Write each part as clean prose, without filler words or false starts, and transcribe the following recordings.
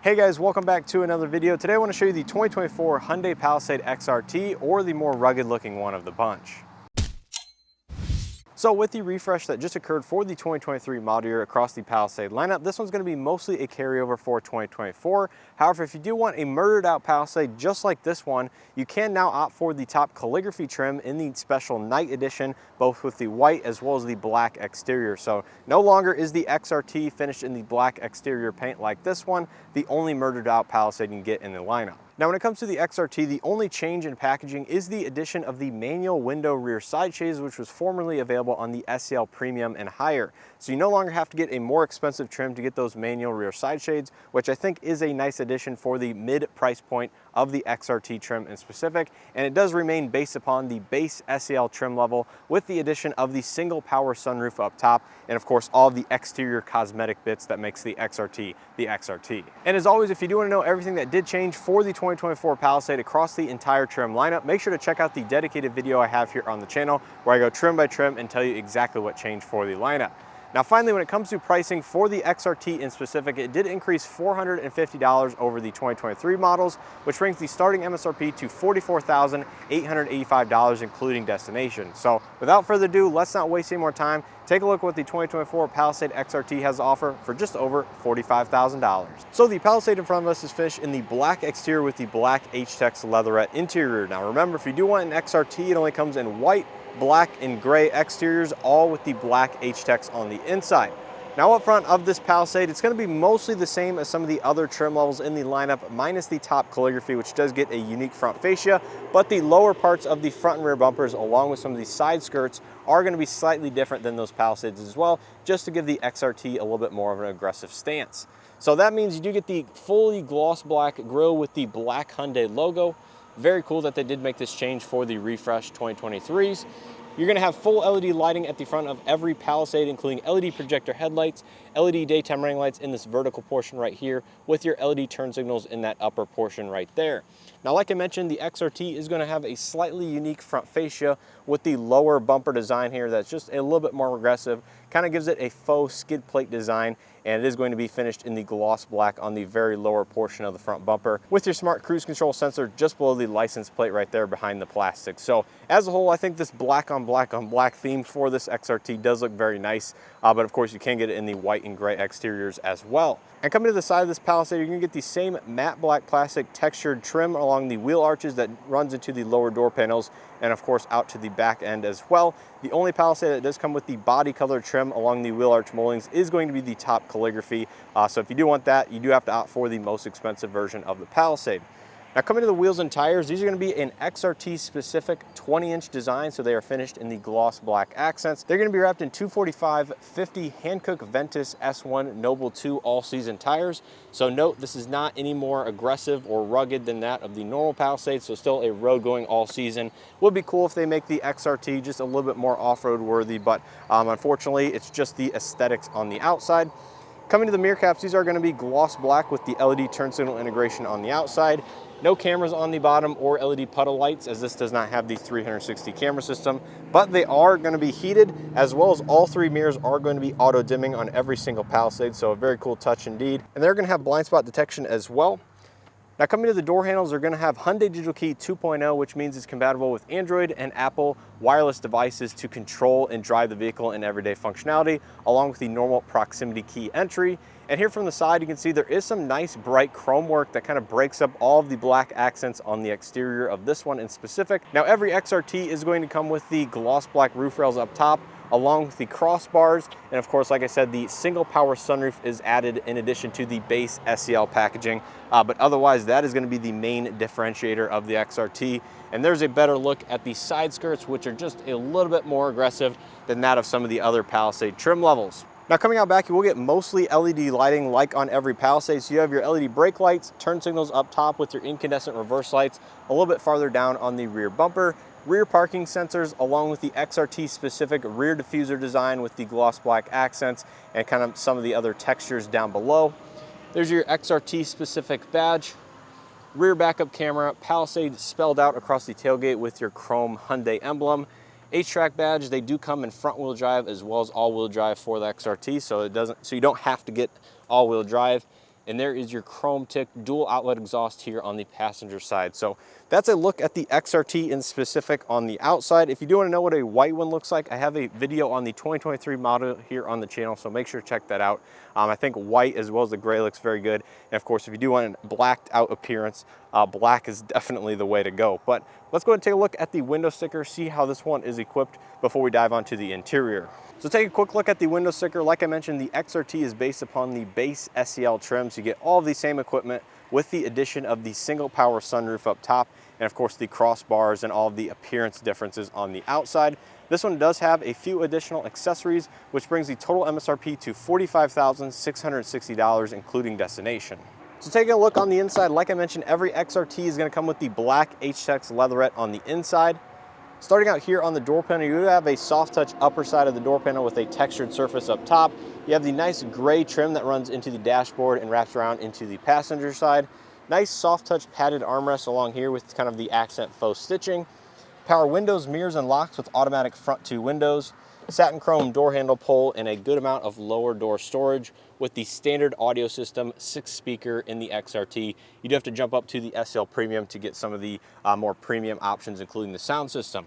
Hey guys, welcome back to another video. Today I want to show you the 2024 Hyundai Palisade XRT, or the more rugged looking one of the bunch. So with the refresh that just occurred for the 2023 model year across the Palisade lineup, this one's going to be mostly a carryover for 2024. However, if you do want a murdered out Palisade just like this one, you can now opt for the top calligraphy trim in the special night edition, both with the white as well as the black exterior. So no longer is the XRT finished in the black exterior paint like this one, the only murdered out Palisade you can get in the lineup. Now when it comes to the XRT, the only change in packaging is the addition of the manual window rear side shades, which was formerly available on the SEL Premium and higher. So you no longer have to get a more expensive trim to get those manual rear side shades, which I think is a nice addition for the mid price point of the XRT trim in specific. And it does remain based upon the base SEL trim level with the addition of the single power sunroof up top, and of course all of the exterior cosmetic bits that makes the XRT the XRT. And as always, if you do want to know everything that did change for the 2024 Palisade across the entire trim lineup, make sure to check out the dedicated video I have here on the channel where I go trim by trim and tell you exactly what changed for the lineup. Now finally, when it comes to pricing for the XRT in specific, it did increase $450 over the 2023 models, which brings the starting MSRP to $44,885, including destination. So without further ado, let's not waste any more time. Take a look at what the 2024 Palisade XRT has to offer for just over $45,000. So the Palisade in front of us is finished in the black exterior with the Black H-Tex leatherette interior. Now remember, if you do want an XRT, it only comes in white, black, and gray exteriors, all with the Black H-Tex on the inside. Now up front of this Palisade, it's going to be mostly the same as some of the other trim levels in the lineup, minus the top calligraphy, which does get a unique front fascia, but the lower parts of the front and rear bumpers, along with some of the side skirts, are going to be slightly different than those Palisades as well, just to give the XRT a little bit more of an aggressive stance. So that means you do get the fully gloss black grille with the black Hyundai logo. Very cool that they did make this change for the refresh 2023s. You're going to have full LED lighting at the front of every Palisade, including LED projector headlights, LED daytime running lights in this vertical portion right here, with your LED turn signals in that upper portion right there. Now, like I mentioned, the XRT is going to have a slightly unique front fascia with the lower bumper design here that's just a little bit more aggressive, kind of gives it a faux skid plate design, and it is going to be finished in the gloss black on the very lower portion of the front bumper with your smart cruise control sensor just below the license plate right there behind the plastic. So as a whole, I think this black on black theme for this XRT does look very nice, but of course you can get it in the white and gray exteriors as well. And coming to the side of this Palisade, you're going to get the same matte black plastic textured trim along the wheel arches that runs into the lower door panels, and of course out to the back end as well. The only Palisade that does come with the body color trim along the wheel arch moldings is going to be the top calligraphy. So if you do want that, you do have to opt for the most expensive version of the Palisade. Now coming to the wheels and tires, these are going to be an XRT specific 20-inch design, so they are finished in the gloss black accents. They're going to be wrapped in 245/50 Hankook Ventus S1 Noble 2 all-season tires. So note, this is not any more aggressive or rugged than that of the normal Palisade, so still a road going all season. Would be cool if they make the XRT just a little bit more off-road worthy, but unfortunately it's just the aesthetics on the outside. Coming to the mirror caps, these are going to be gloss black with the LED turn signal integration on the outside. No cameras on the bottom or LED puddle lights, as this does not have the 360 camera system, but they are going to be heated, as well as all three mirrors are going to be auto dimming on every single Palisade, so a very cool touch indeed. And they're going to have blind spot detection as well. Now coming to the door handles, they're going to have Hyundai Digital Key 2.0, which means it's compatible with Android and Apple wireless devices to control and drive the vehicle in everyday functionality, along with the normal proximity key entry. And here from the side, you can see there is some nice bright chrome work that kind of breaks up all of the black accents on the exterior of this one in specific. Now every XRT is going to come with the gloss black roof rails up top, along with the crossbars, and of course, like I said, the single power sunroof is added in addition to the base SEL packaging, but otherwise that is going to be the main differentiator of the XRT. And there's a better look at the side skirts, which are just a little bit more aggressive than that of some of the other Palisade trim levels. Now coming out back, you will get mostly LED lighting like on every Palisade. So you have your LED brake lights, turn signals up top with your incandescent reverse lights, a little bit farther down on the rear bumper, rear parking sensors, along with the XRT specific rear diffuser design with the gloss black accents and kind of some of the other textures down below. There's your XRT specific badge, rear backup camera, Palisade spelled out across the tailgate with your chrome Hyundai emblem. H-Track badge, they do come in front wheel drive as well as all wheel drive for the XRT, so you don't have to get all wheel drive. and there is your chrome tick dual outlet exhaust here on the passenger side. So that's a look at the XRT in specific on the outside. If you do want to know what a white one looks like, I have a video on the 2023 model here on the channel, so make sure to check that out. I think white as well as the gray looks very good. And of course, if you do want a blacked out appearance, black is definitely the way to go. But let's go ahead and take a look at the window sticker, see how this one is equipped before we dive onto the interior. So take a quick look at the window sticker. Like I mentioned, the XRT is based upon the base SEL trim, so you get all of the same equipment with the addition of the single power sunroof up top, and of course the crossbars and all of the appearance differences on the outside. This one does have a few additional accessories, which brings the total MSRP to $45,660, including destination. So taking a look on the inside, like I mentioned, every XRT is going to come with the Black H-Tex leatherette on the inside. Starting out here on the door panel, you have a soft touch upper side of the door panel with a textured surface up top. You have the nice gray trim that runs into the dashboard and wraps around into the passenger side. Nice soft touch padded armrest along here with kind of the accent faux stitching. Power windows, mirrors, and locks with automatic front two windows. Satin chrome door handle pull and a good amount of lower door storage with the standard audio system, 6-speaker in the XRT. You do have to jump up to the SL Premium to get some of the more premium options, including the sound system.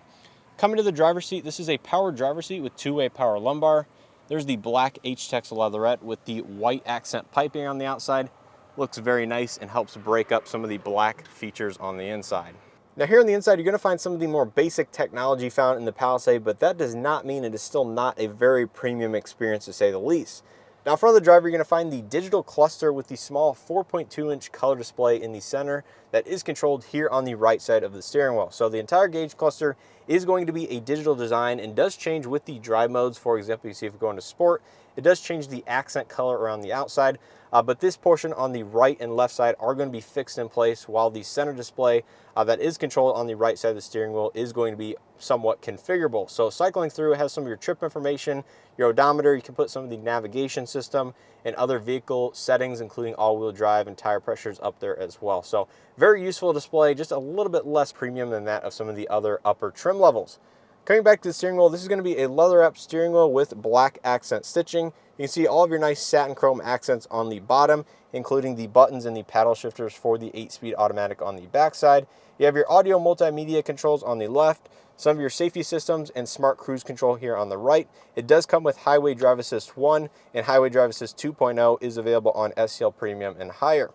Coming to the driver's seat, this is a power driver's seat with two-way power lumbar. There's the Black H-Tex leatherette with the white accent piping on the outside. Looks very nice and helps break up some of the black features on the inside. Now here on the inside, you're going to find some of the more basic technology found in the Palisade, but that does not mean it is still not a very premium experience, to say the least. Now in front of the driver, you're going to find the digital cluster with the small 4.2-inch color display in the center that is controlled here on the right side of the steering wheel. So the entire gauge cluster is going to be a digital design and does change with the drive modes. For example, you see if we go into sport, it does change the accent color around the outside, but this portion on the right and left side are going to be fixed in place, while the center display that is controlled on the right side of the steering wheel is going to be somewhat configurable. So cycling through, it has some of your trip information, your odometer, you can put some of the navigation system and other vehicle settings, including all-wheel drive and tire pressures up there as well. So very useful display, just a little bit less premium than that of some of the other upper trim levels. Coming back to the steering wheel, this is going to be a leather-wrapped steering wheel with black accent stitching. You can see all of your nice satin chrome accents on the bottom, including the buttons and the paddle shifters for the 8-speed automatic on the backside. You have your audio multimedia controls on the left, some of your safety systems and smart cruise control here on the right. It does come with Highway Drive Assist 1, and Highway Drive Assist 2.0 is available on SEL Premium and higher.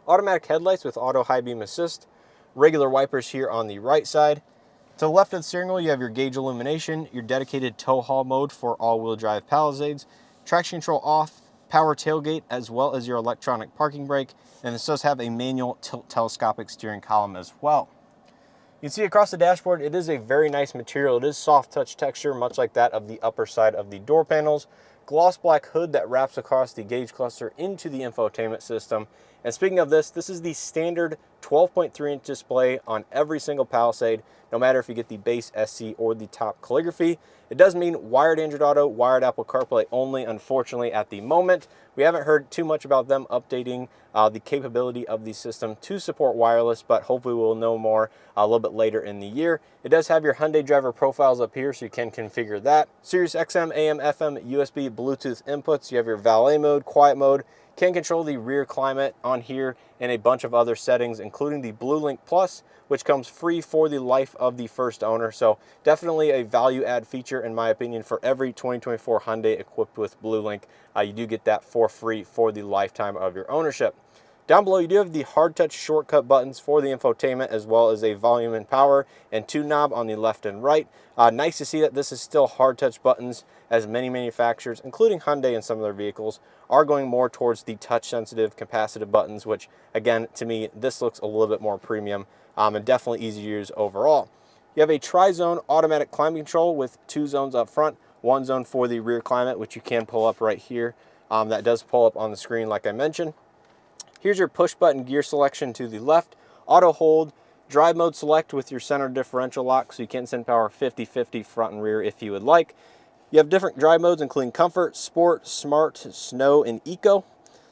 Automatic headlights with auto high beam assist, regular wipers here on the right side. To the left of the steering wheel, you have your gauge illumination, your dedicated tow haul mode for all-wheel drive Palisades, traction control off, power tailgate, as well as your electronic parking brake, and this does have a manual tilt telescopic steering column as well. You can see across the dashboard, it is a very nice material. It is soft touch texture, much like that of the upper side of the door panels. Gloss black hood that wraps across the gauge cluster into the infotainment system. And speaking of this, this is the standard 12.3-inch display on every single Palisade, no matter if you get the base SC or the top calligraphy. It does mean wired Android Auto, wired Apple CarPlay only, unfortunately, at the moment. We haven't heard too much about them updating the capability of the system to support wireless, but hopefully we'll know more a little bit later in the year. It does have your Hyundai driver profiles up here, so you can configure that. Sirius XM, AM, FM, USB, Bluetooth inputs. You have your valet mode, quiet mode. Can control the rear climate on here and a bunch of other settings, including the Bluelink Plus, which comes free for the life of the first owner. So definitely a value add feature, in my opinion, for every 2024 Hyundai equipped with Bluelink. You do get that for free for the lifetime of your ownership. Down below, you do have the hard touch shortcut buttons for the infotainment, as well as a volume and power and tune knob on the left and right. Nice to see that this is still hard touch buttons, as many manufacturers, including Hyundai and some of their vehicles, are going more towards the touch sensitive capacitive buttons, which again, to me, this looks a little bit more premium and definitely easy to use overall. You have a tri-zone automatic climate control with 2 zones up front, 1 zone for the rear climate, which you can pull up right here. That does pull up on the screen like I mentioned. Here's your push button gear selection to the left, auto hold, drive mode select with your center differential lock, so you can send power 50-50 front and rear if you would like. You have different drive modes, including comfort, sport, smart, snow, and eco.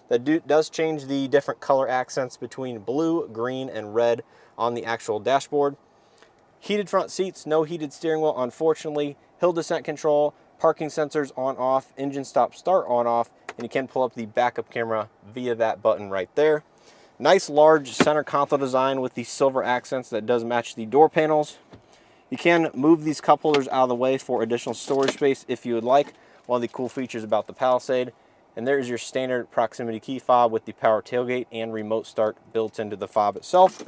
That does change the different color accents between blue, green, and red on the actual dashboard. Heated front seats, no heated steering wheel, unfortunately. Hill descent control, parking sensors on off, engine stop start on off, and you can pull up the backup camera via that button right there. Nice large center console design with the silver accents that does match the door panels. You can move these cup holders out of the way for additional storage space if you would like. One of the cool features about the Palisade. And there's your standard proximity key fob with the power tailgate and remote start built into the fob itself.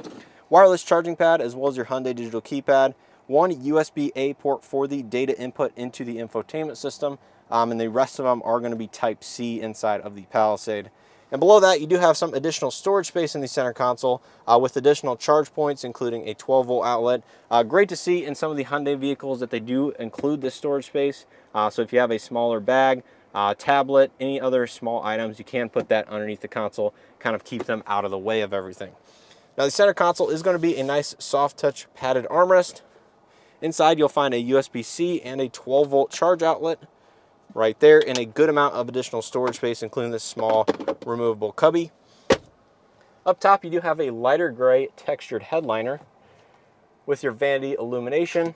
Wireless charging pad as well as your Hyundai digital keypad. One USB-A port for the data input into the infotainment system. And the rest of them are going to be Type-C inside of the Palisade. And below that, you do have some additional storage space in the center console with additional charge points, including a 12-volt outlet. Great to see in some of the Hyundai vehicles that they do include this storage space. So if you have a smaller bag, tablet, any other small items, you can put that underneath the console, kind of keep them out of the way of everything. Now the center console is going to be a nice soft touch padded armrest. Inside you'll find a USB-C and a 12-volt charge outlet right there, and a good amount of additional storage space, including this small removable cubby. Up top you do have a lighter gray textured headliner with your vanity illumination.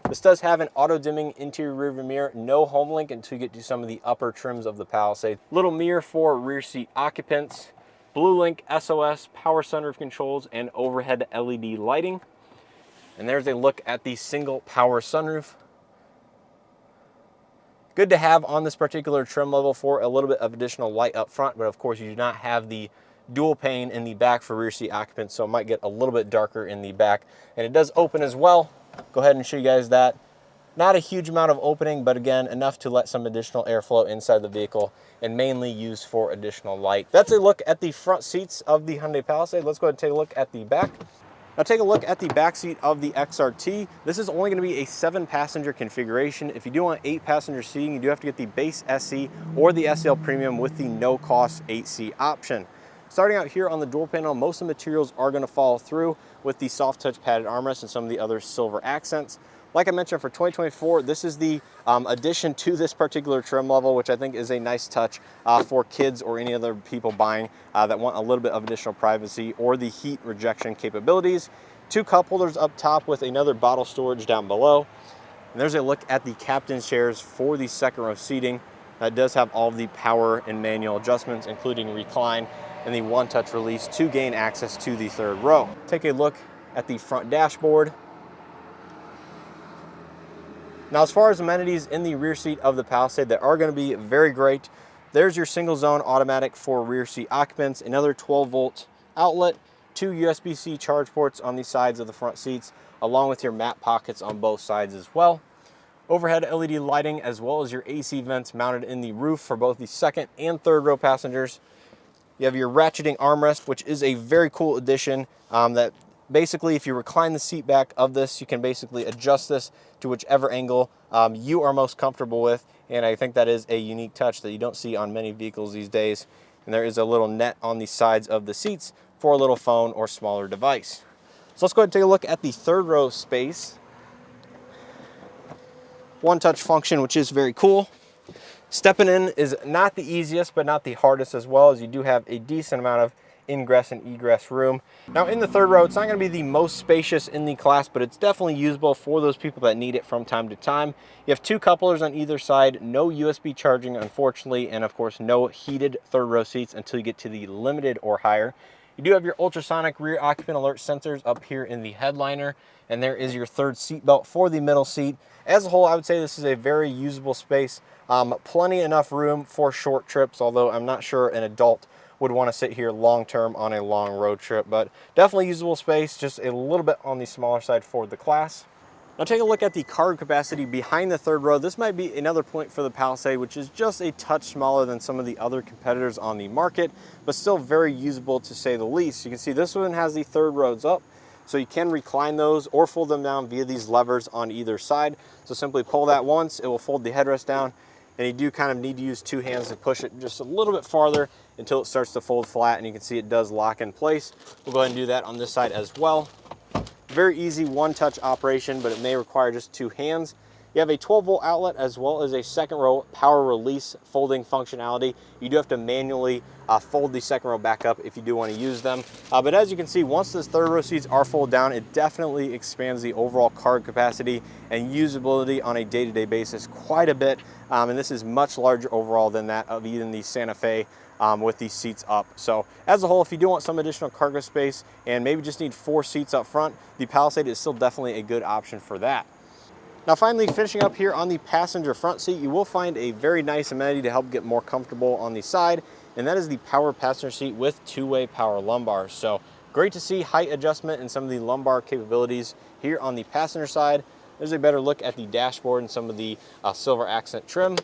This does have an auto-dimming interior rearview mirror, no home link until you get to some of the upper trims of the Palisade. Little mirror for rear seat occupants, Bluelink SOS, power sunroof controls, and overhead LED lighting. And there's a look at the single power sunroof. Good to have on this particular trim level for a little bit of additional light up front, but of course you do not have the dual pane in the back for rear seat occupants, so it might get a little bit darker in the back. And it does open as well. Go ahead and show you guys that. Not a huge amount of opening, but again, enough to let some additional airflow inside the vehicle and mainly used for additional light. That's a look at the front seats of the Hyundai Palisade. Let's go ahead and take a look at the back. Now take a look at the back seat of the XRT. This is only going to be a 7-passenger configuration. If you do want 8-passenger seating, you do have to get the base SE or the SL Premium with the no-cost 8-seat option. Starting out here on the door panel, most of the materials are going to follow through with the soft touch padded armrest and some of the other silver accents. Like I mentioned, for 2024, this is the addition to this particular trim level, which I think is a nice touch for kids or any other people buying that want a little bit of additional privacy or the heat rejection capabilities. 2 cup holders up top with another bottle storage down below. And there's a look at the captain's chairs for the second row seating. That does have all of the power and manual adjustments, including recline and the one-touch release to gain access to the third row. Take a look at the front dashboard. Now, as far as amenities in the rear seat of the Palisade that are going to be very great, there's your single zone automatic for rear seat occupants, another 12-volt outlet, 2 USB-C charge ports on the sides of the front seats, along with your mat pockets on both sides as well. Overhead LED lighting, as well as your AC vents mounted in the roof for both the second and third row passengers. You have your ratcheting armrest, which is a very cool addition that basically, if you recline the seat back of this, you can basically adjust this to whichever angle you are most comfortable with. And I think that is a unique touch that you don't see on many vehicles these days. And there is a little net on the sides of the seats for a little phone or smaller device. So let's go ahead and take a look at the third row space. One touch function, which is very cool. Stepping in is not the easiest, but not the hardest as well, as you do have a decent amount of ingress and egress room. Now in the third row, it's not going to be the most spacious in the class, but it's definitely usable for those people that need it from time to time. You have 2 cup holders on either side, no USB charging unfortunately, and of course no heated third row seats until you get to the limited or higher. You do have your ultrasonic rear occupant alert sensors up here in the headliner, and there is your third seat belt for the middle seat. As a whole, I would say this is a very usable space. Plenty enough room for short trips, although I'm not sure an adult would want to sit here long term on a long road trip, but definitely usable space, just a little bit on the smaller side for the class. Now take a look at the cargo capacity behind the third row. This might be another point for the Palisade, which is just a touch smaller than some of the other competitors on the market, but still very usable to say the least. You can see this one has the third rows up, so you can recline those or fold them down via these levers on either side. So simply pull that once, it will fold the headrest down, and you do kind of need to use 2 hands to push it just a little bit farther until it starts to fold flat, and you can see it does lock in place. We'll go ahead and do that on this side as well. Very easy one-touch operation, but it may require just 2 hands. You have a 12-volt outlet as well as a second row power release folding functionality. You do have to manually fold the second row back up if you do want to use them. But as you can see, once those third row seats are folded down, it definitely expands the overall cargo capacity and usability on a day-to-day basis quite a bit. And this is much larger overall than that of even the Santa Fe with these seats up. So as a whole, if you do want some additional cargo space and maybe just need 4 seats up front, the Palisade is still definitely a good option for that. Now finally, finishing up here on the passenger front seat, you will find a very nice amenity to help get more comfortable on the side, and that is the power passenger seat with 2-way power lumbars. So great to see height adjustment and some of the lumbar capabilities here on the passenger side. There's a better look at the dashboard and some of the silver accent trim.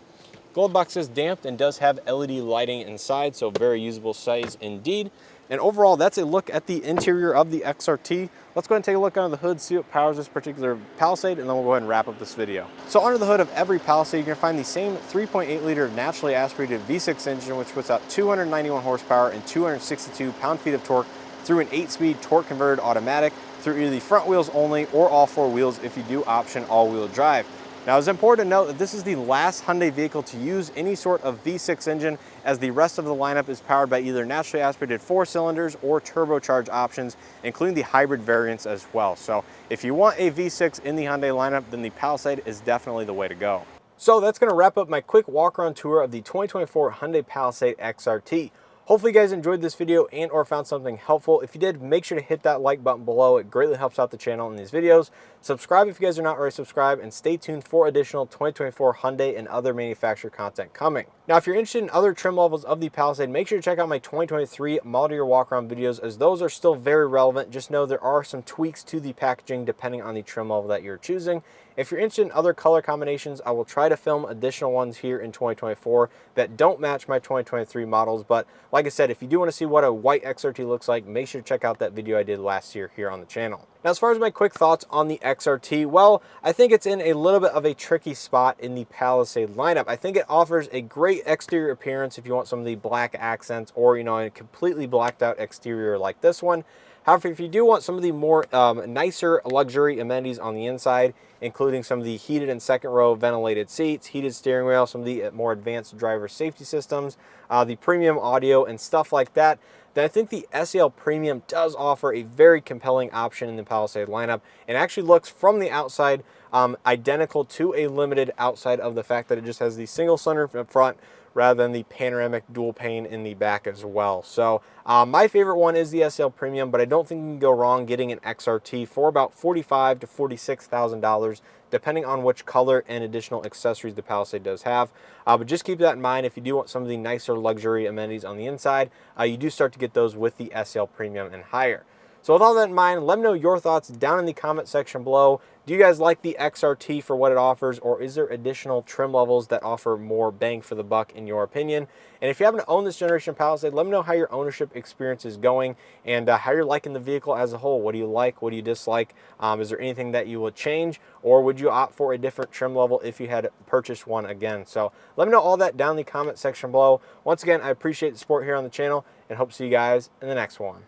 Glove box is damped and does have LED lighting inside, so very usable size indeed. And overall, that's a look at the interior of the XRT. Let's go ahead and take a look under the hood, see what powers this particular Palisade, and then we'll go ahead and wrap up this video. So under the hood of every Palisade, you're gonna find the same 3.8-liter naturally aspirated V6 engine, which puts out 291 horsepower and 262 pound-feet of torque through an 8-speed torque converted automatic through either the front wheels only or all 4 wheels if you do option all-wheel drive. Now, it's important to note that this is the last Hyundai vehicle to use any sort of V6 engine, as the rest of the lineup is powered by either naturally aspirated 4 cylinders or turbocharged options, including the hybrid variants as well. So if you want a V6 in the Hyundai lineup, then the Palisade is definitely the way to go. So that's going to wrap up my quick walk-around tour of the 2024 Hyundai Palisade XRT. Hopefully you guys enjoyed this video and or found something helpful. If you did, make sure to hit that like button below. It greatly helps out the channel in these videos. Subscribe if you guys are not already subscribed, and stay tuned for additional 2024 Hyundai and other manufacturer content coming. Now, if you're interested in other trim levels of the Palisade, make sure to check out my 2023 model year walk-around videos, as those are still very relevant. Just know there are some tweaks to the packaging depending on the trim level that you're choosing. If you're interested in other color combinations, I will try to film additional ones here in 2024 that don't match my 2023 models. But like I said, if you do want to see what a white XRT looks like, make sure to check out that video I did last year here on the channel. Now, as far as my quick thoughts on the XRT, well, I think it's in a little bit of a tricky spot in the Palisade lineup. I think it offers a great exterior appearance if you want some of the black accents, or, you know, a completely blacked out exterior like this one. However, if you do want some of the more nicer luxury amenities on the inside, including some of the heated and second row ventilated seats, heated steering wheel, some of the more advanced driver safety systems, the premium audio and stuff like that, then I think the SEL Premium does offer a very compelling option in the Palisade lineup, and actually looks from the outside identical to a Limited, outside of the fact that it just has the single sunroof up front rather than the panoramic dual pane in the back as well. So my favorite one is the SEL Premium, but I don't think you can go wrong getting an XRT for about $45,000 to $46,000, depending on which color and additional accessories the Palisade does have. But just keep that in mind. If you do want some of the nicer luxury amenities on the inside, you do start to get those with the SEL Premium and higher. So with all that in mind, let me know your thoughts down in the comment section below. Do you guys like the XRT for what it offers, or is there additional trim levels that offer more bang for the buck in your opinion? And if you happen to own this generation Palisade, let me know how your ownership experience is going and how you're liking the vehicle as a whole. What do you like? What do you dislike? Is there anything that you would change, or would you opt for a different trim level if you had purchased one again? So let me know all that down in the comment section below. Once again, I appreciate the support here on the channel and hope to see you guys in the next one.